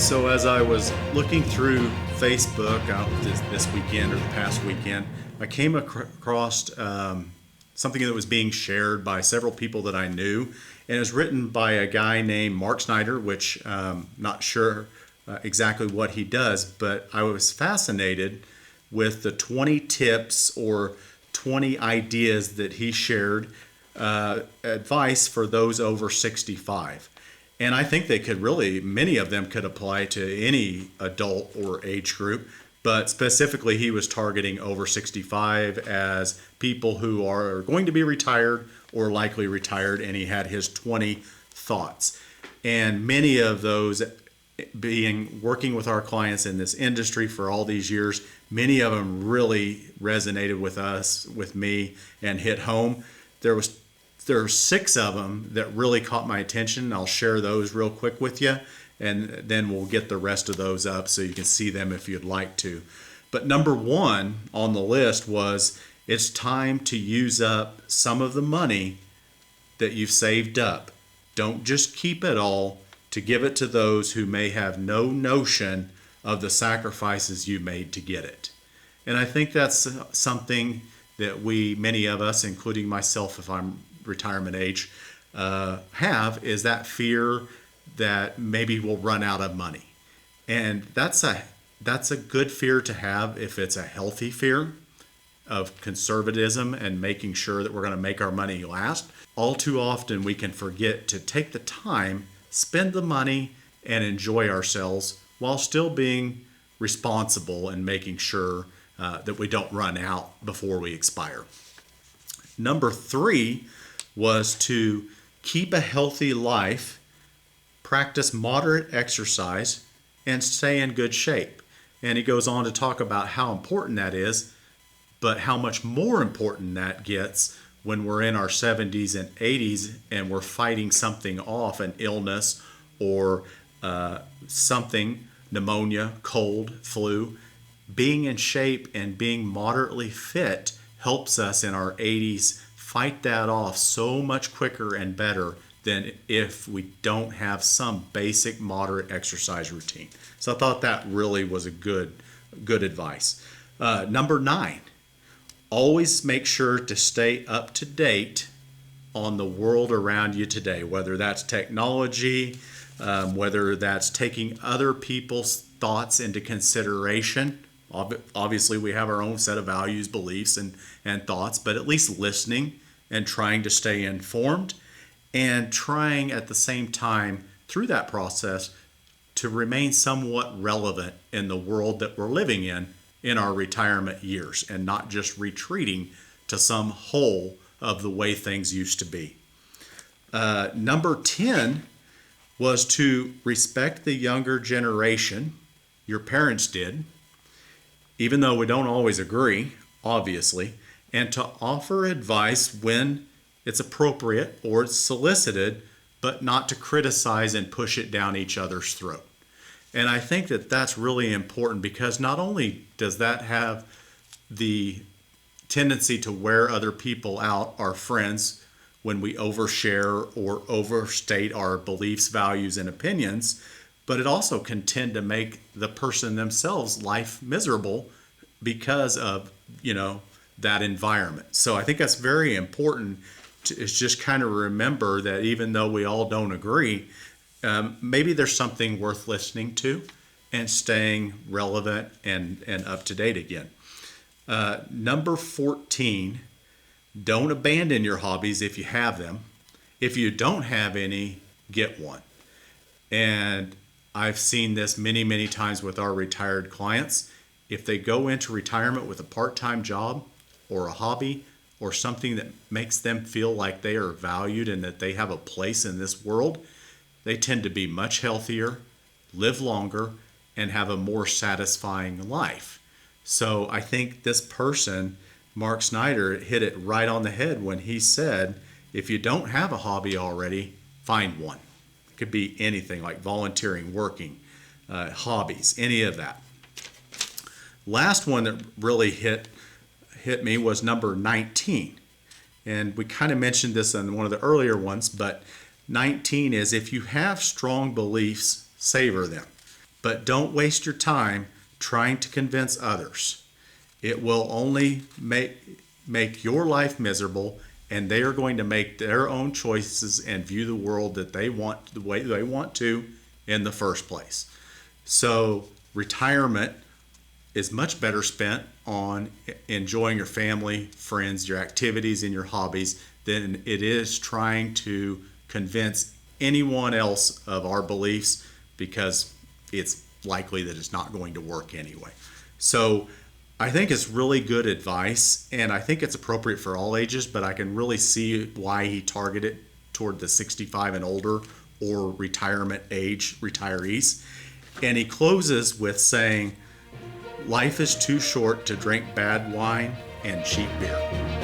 So as I was looking through Facebook out this weekend or the past weekend, I came across something that was being shared by several people that I knew, and it was written by a guy named Mark Snider, which not sure exactly what he does, but I was fascinated with the 20 tips or 20 ideas that he shared, advice for those over 65. And I think they could really, many of them could apply to any adult or age group, but specifically he was targeting over 65 as people who are going to be retired or likely retired, and he had his 20 thoughts. And many of those, being working with our clients in this industry for all these years, many of them really resonated with us, with me, and hit home. There are 6 of them that really caught my attention. I'll share those real quick with you, and then we'll get the rest of those up so you can see them if you'd like to. But number 1 on the list was, it's time to use up some of the money that you've saved up. Don't just keep it all to give it to those who may have no notion of the sacrifices you made to get it. And I think that's something that many of us, including myself if I'm retirement age, have, is that fear that maybe we'll run out of money. And that's a good fear to have if it's a healthy fear of conservatism and making sure that we're going to make our money last. All too often we can forget to take the time, spend the money, and enjoy ourselves while still being responsible and making sure that we don't run out before we expire. Number 3 was to keep a healthy life, practice moderate exercise, and stay in good shape. And he goes on to talk about how important that is, but how much more important that gets when we're in our 70s and 80s and we're fighting something off, an illness or something, pneumonia, cold, flu. Being in shape and being moderately fit helps us in our 80s fight that off so much quicker and better than if we don't have some basic moderate exercise routine. So I thought that really was a good advice. Number 9, always make sure to stay up to date on the world around you today, whether that's technology, whether that's taking other people's thoughts into consideration. Obviously, we have our own set of values, beliefs, and thoughts, but at least listening and trying to stay informed and trying at the same time through that process to remain somewhat relevant in the world that we're living in our retirement years, and not just retreating to some hole of the way things used to be. Number 10 was to respect the younger generation. Your parents did, even though we don't always agree, obviously, and to offer advice when it's appropriate or it's solicited, but not to criticize and push it down each other's throat. And I think that that's really important, because not only does that have the tendency to wear other people out, our friends, when we overshare or overstate our beliefs, values, and opinions, but it also can tend to make the person themselves life miserable because of, that environment. So I think that's very important to just kind of remember that even though we all don't agree, maybe there's something worth listening to and staying relevant and up to date again. Number 14, don't abandon your hobbies if you have them. If you don't have any, get one. And I've seen this many, many times with our retired clients. If they go into retirement with a part-time job or a hobby or something that makes them feel like they are valued and that they have a place in this world, they tend to be much healthier, live longer, and have a more satisfying life. So I think this person, Mark Snider, hit it right on the head when he said, if you don't have a hobby already, find one. It could be anything like volunteering, working, hobbies, any of that. Last one that really hit me was number 19. And we kind of mentioned this in one of the earlier ones, but 19 is, if you have strong beliefs, savor them. but don't waste your time trying to convince others. It will only make your life miserable, and they are going to make their own choices and view the world that they want the way they want to in the first place. So retirement is much better spent on enjoying your family, friends, your activities, and your hobbies than it is trying to convince anyone else of our beliefs, because it's likely that it's not going to work anyway. So I think it's really good advice, and I think it's appropriate for all ages, but I can really see why he targeted toward the 65 and older or retirement age retirees. And he closes with saying, life is too short to drink bad wine and cheap beer.